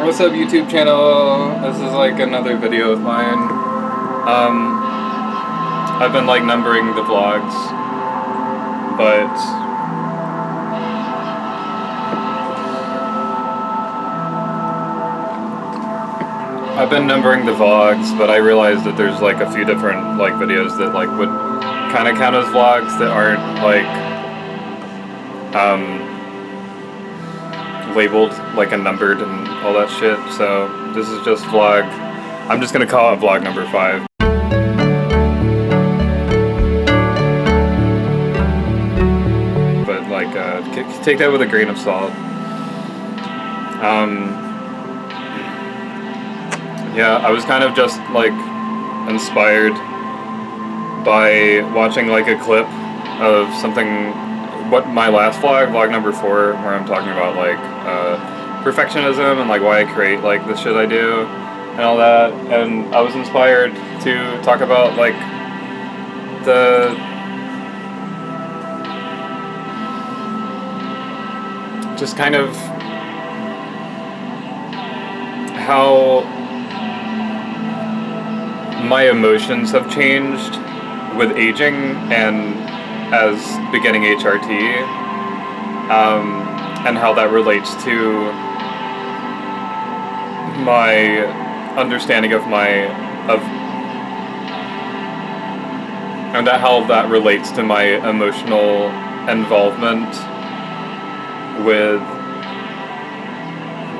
What's up, YouTube channel? This is like another video of mine. I've been like numbering the vlogs, but I realized that there's like a few different like videos that like would kind of count as vlogs that aren't like labeled like and numbered and all that shit. So this is just vlog. I'm just gonna call it vlog number 5. But like take that with a grain of salt. Yeah, I was kind of just like inspired by watching like a clip of something, what my last vlog number 4, where I'm talking about like perfectionism and like why I create like the shit I do and all that, and I was inspired to talk about like the just kind of how my emotions have changed with aging and as beginning HRT, and how that relates to my understanding of and how that relates to my emotional involvement with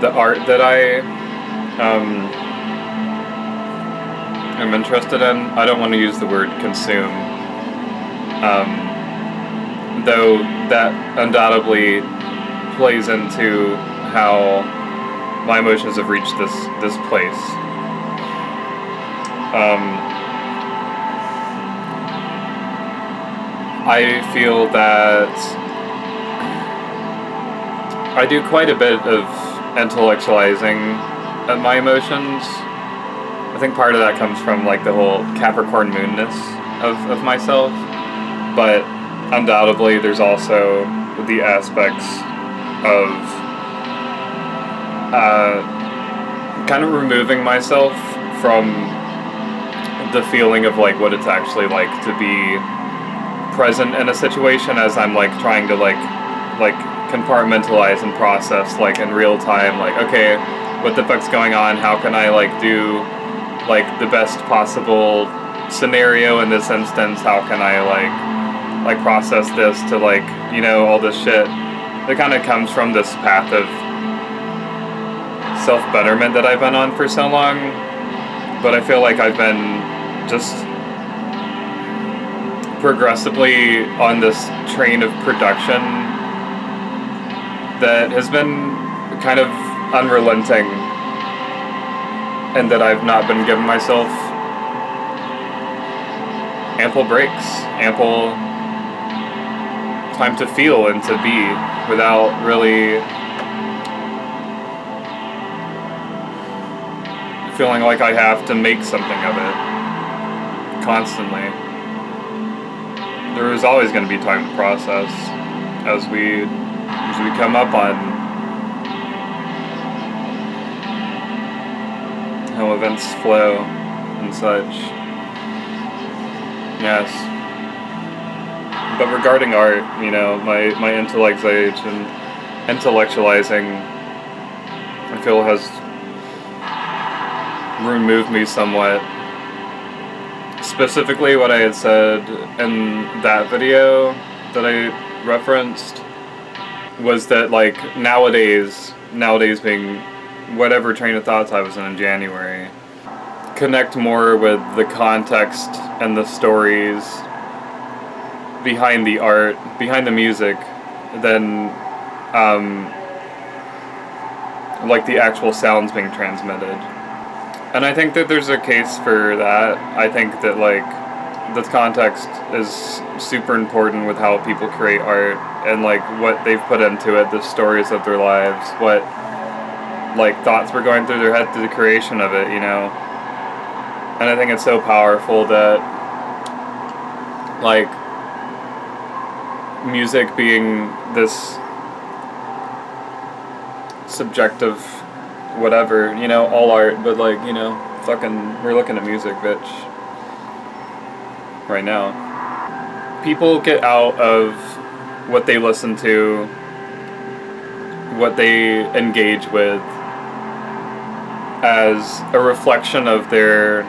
the art that I am interested in. I don't want to use the word consume, though that undoubtedly plays into how my emotions have reached this place. I feel that I do quite a bit of intellectualizing of my emotions. I think part of that comes from like the whole Capricorn moonness of myself, but undoubtedly there's also the aspects of kind of removing myself from the feeling of like what it's actually like to be present in a situation, as I'm like trying to like compartmentalize and process like in real time, like, okay, what the fuck's going on? How can I like do like the best possible scenario in this instance? How can I like process this to like, you know, all this shit that kind of comes from this path of self-betterment that I've been on for so long. But I feel like I've been just progressively on this train of production that has been kind of unrelenting, and that I've not been giving myself ample breaks, ample time to feel and to be, without really feeling like I have to make something of it constantly. There is always going to be time to process as we come up on how events flow and such. Yes. But regarding art, you know, my intellect's age and intellectualizing, I feel has removed me somewhat. Specifically, what I had said in that video that I referenced was that like nowadays being whatever train of thoughts I was in January, connect more with the context and the stories behind the art, behind the music, than like the actual sounds being transmitted. And I think that there's a case for that. I think that like the context is super important with how people create art and like what they've put into it, the stories of their lives, what like thoughts were going through their head through the creation of it, you know. And I think it's so powerful that like music being this subjective whatever, you know, all art, but like, you know, fucking, we're looking at music, bitch, right now. People get out of what they listen to, what they engage with, as a reflection of their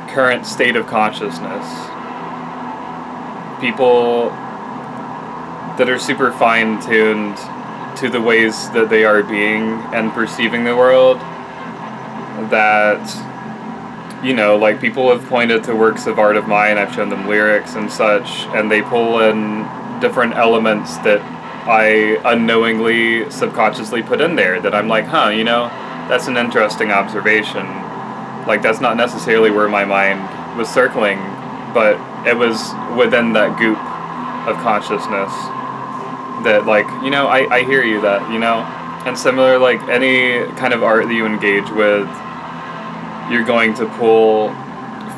current state of consciousness. People that are super fine-tuned to the ways that they are being and perceiving the world, that, you know, like, people have pointed to works of art of mine, I've shown them lyrics and such, and they pull in different elements that I unknowingly, subconsciously put in there, that I'm like, huh, you know, that's an interesting observation. Like, that's not necessarily where my mind was circling, but it was within that goop of consciousness that, like, you know, I hear you, that, you know. And similar, like, any kind of art that you engage with, you're going to pull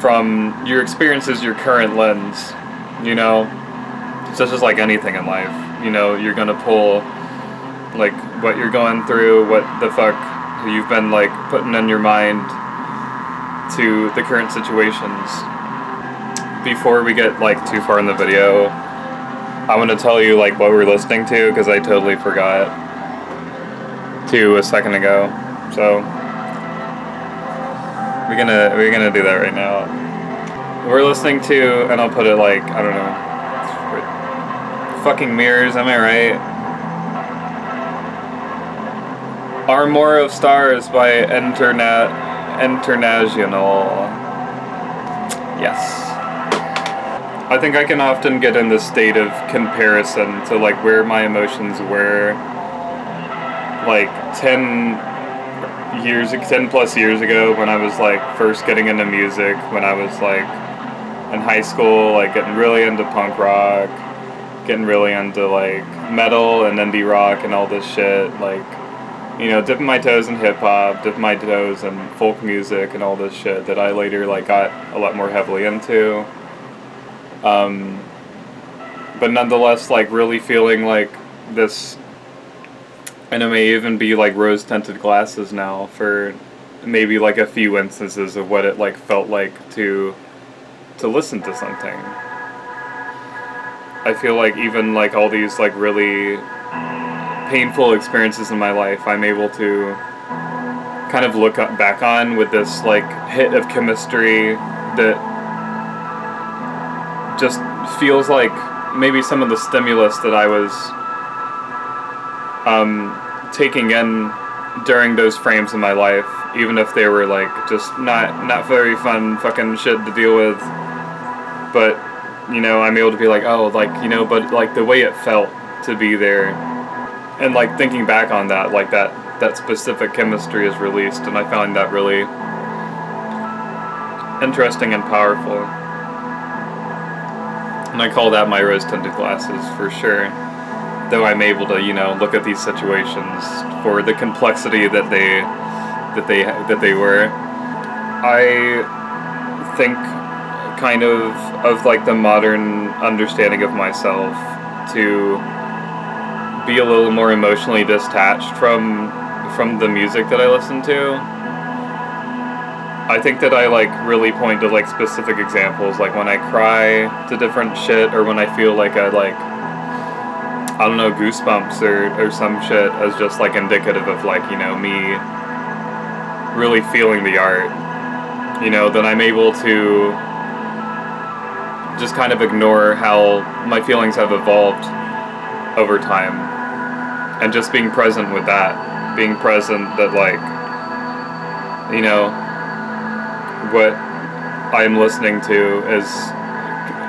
from your experiences, your current lens, you know. So it's just like anything in life, you know, you're gonna pull, like, what you're going through, what the fuck you've been, like, putting in your mind to the current situations. Before we get, like, too far in the video, I want to tell you, like, what we're listening to, because I totally forgot to a second ago. So we're gonna do that right now. We're listening to, and I'll put it, like, I don't know, fucking Mirrors, am I right? Armor of Stars by International. Yes. I think I can often get in this state of comparison to, like, where my emotions were, like, 10 plus years ago, when I was, like, first getting into music, when I was, like, in high school, like, getting really into punk rock, getting really into, like, metal and indie rock and all this shit, like, you know, dipping my toes in hip-hop, dipping my toes in folk music and all this shit that I later, like, got a lot more heavily into. But nonetheless, like, really feeling like this, and it may even be like rose-tinted glasses now for maybe like a few instances of what it, like, felt like to listen to something. I feel like even, like, all these, like, really painful experiences in my life, I'm able to kind of look back on with this, like, hit of chemistry that just feels like maybe some of the stimulus that I was taking in during those frames in my life, even if they were, like, just not very fun fucking shit to deal with, but, you know, I'm able to be like, oh, like, you know, but, like, the way it felt to be there, and, like, thinking back on that, like, that specific chemistry is released, and I found that really interesting and powerful. And I call that my rose-tinted glasses, for sure. Though I'm able to, you know, look at these situations for the complexity that they were. I think kind of like the modern understanding of myself to be a little more emotionally detached from the music that I listen to. I think that I, like, really point to, like, specific examples, like when I cry to different shit, or when I feel like I, like, I don't know, goosebumps or some shit, as just, like, indicative of, like, you know, me really feeling the art, you know, then I'm able to just kind of ignore how my feelings have evolved over time, and just being present with that, being present that, like, you know, what I'm listening to is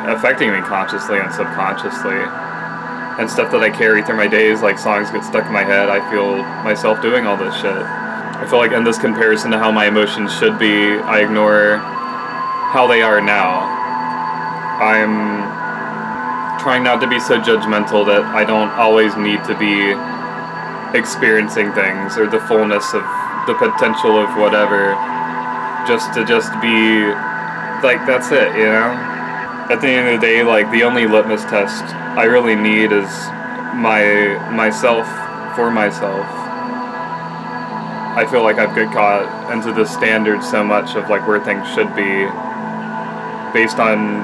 affecting me consciously and subconsciously, and stuff that I carry through my days, like, songs get stuck in my head, I feel myself doing all this shit. I feel like in this comparison to how my emotions should be, I ignore how they are now. I'm trying not to be so judgmental that I don't always need to be experiencing things, or the fullness of the potential of whatever, just to be, like, that's it, you know? At the end of the day, like, the only litmus test I really need is myself for myself. I feel like I've got caught into the standard so much of like where things should be based on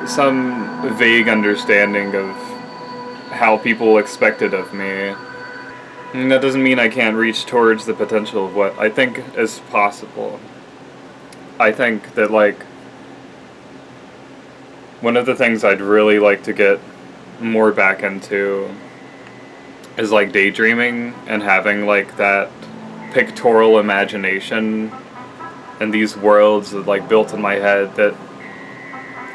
some vague understanding of how people expect it of me. And that doesn't mean I can't reach towards the potential of what I think is possible. I think that, like, one of the things I'd really like to get more back into is, like, daydreaming and having, like, that pictorial imagination and these worlds that, like, built in my head that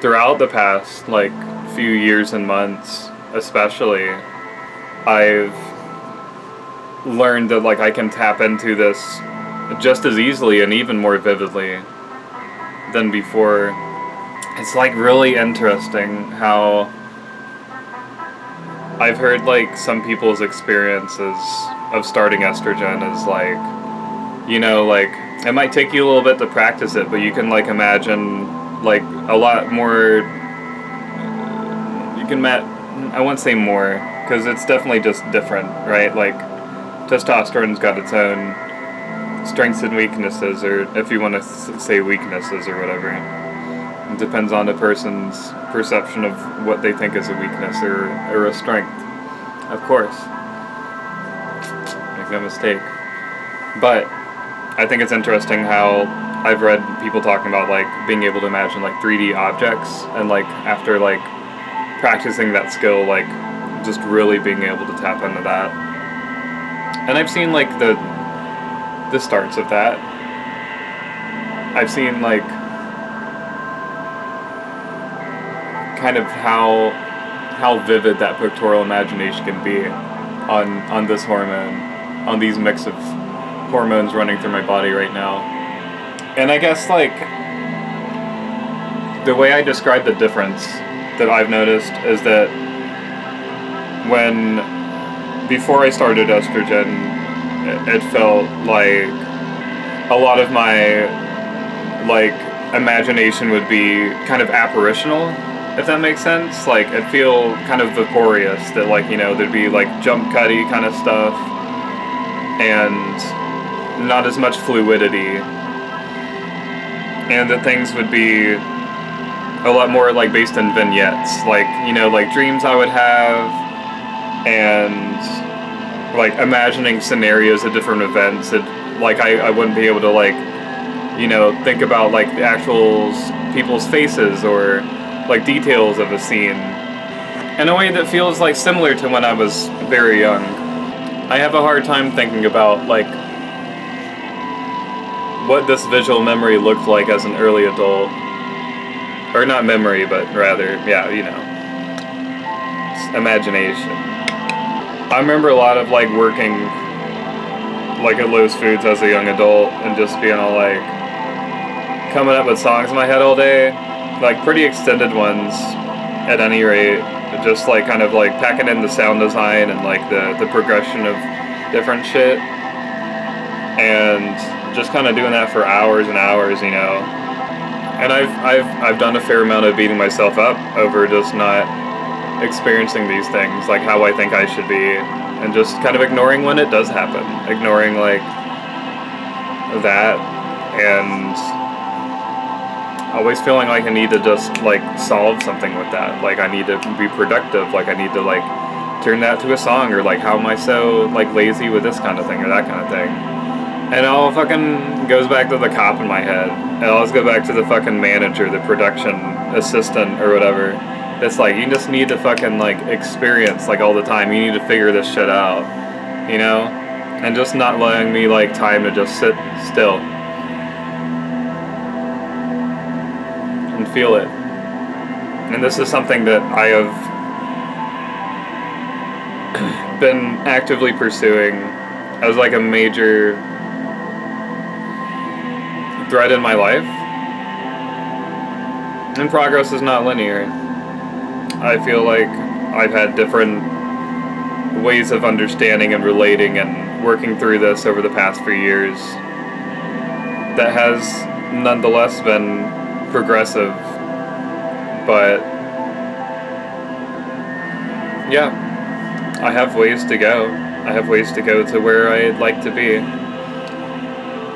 throughout the past, like, few years and months especially, I've learned that, like, I can tap into this just as easily and even more vividly than before. It's, like, really interesting how I've heard, like, some people's experiences of starting estrogen is, like, you know, like, it might take you a little bit to practice it, but you can, like, imagine, like, a lot more, you can, I won't say more, because it's definitely just different, right? Like, testosterone's got its own strengths and weaknesses, or if you want to say weaknesses or whatever. It depends on the person's perception of what they think is a weakness or a strength, of course. Make no mistake. But I think it's interesting how I've read people talking about, like, being able to imagine, like, 3D objects, and, like, after, like, practicing that skill, like, just really being able to tap into that. And I've seen, like, the starts of that. I've seen, like, kind of how vivid that pictorial imagination can be on this hormone, on these mix of hormones running through my body right now. And I guess, like, the way I describe the difference that I've noticed is that before I started estrogen, it felt like a lot of my, like, imagination would be kind of apparitional, if that makes sense. Like, it'd feel kind of vaporous, that, like, you know, there'd be, like, jump cutty kind of stuff, and not as much fluidity, and that things would be a lot more, like, based in vignettes, like, you know, like, dreams I would have, and, like, imagining scenarios of different events that, like, I wouldn't be able to, like, you know, think about, like, the actual people's faces or, like, details of a scene in a way that feels, like, similar to when I was very young. I have a hard time thinking about, like, what this visual memory looked like as an early adult. Or not memory, but rather, yeah, you know, imagination. I remember a lot of, like, working, like, at Lowe's Foods as a young adult and just being all, like, coming up with songs in my head all day, like, pretty extended ones at any rate, just, like, kind of, like, packing in the sound design and, like, the progression of different shit, and just kind of doing that for hours and hours, you know. And I've done a fair amount of beating myself up over just not experiencing these things like how I think I should be, and just kind of ignoring when it does happen, ignoring, like, that, and always feeling like I need to just, like, solve something with that, like, I need to be productive, like, I need to, like, turn that to a song, or, like, how am I so, like, lazy with this kind of thing or that kind of thing. And it all fucking goes back to the cop in my head. It always goes back to the fucking manager, the production assistant, or whatever. It's like, you just need to fucking, like, experience, like, all the time. You need to figure this shit out, you know? And just not letting me, like, time to just sit still and feel it. And this is something that I have been actively pursuing as, like, a major thread in my life. And progress is not linear. I feel like I've had different ways of understanding and relating and working through this over the past few years that has nonetheless been progressive. But yeah, I have ways to go. I have ways to go to where I'd like to be.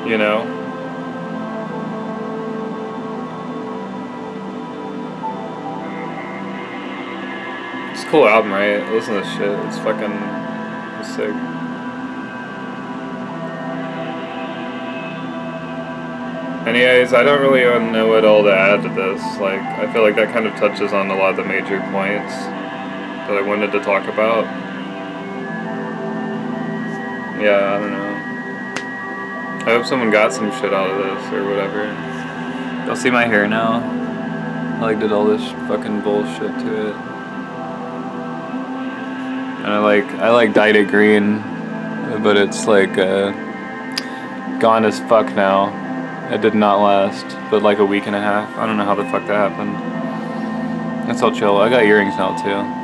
You know? It's a cool album, right? Listen to this shit. It's fucking sick. Anyways, I don't really know what all to add to this. Like, I feel like that kind of touches on a lot of the major points that I wanted to talk about. Yeah, I don't know. I hope someone got some shit out of this or whatever. Y'all see my hair now? I did all this fucking bullshit to it. And I dyed it green, but it's gone as fuck now. It did not last, but like a week and a half. I don't know how the fuck that happened. That's all chill. I got earrings now too.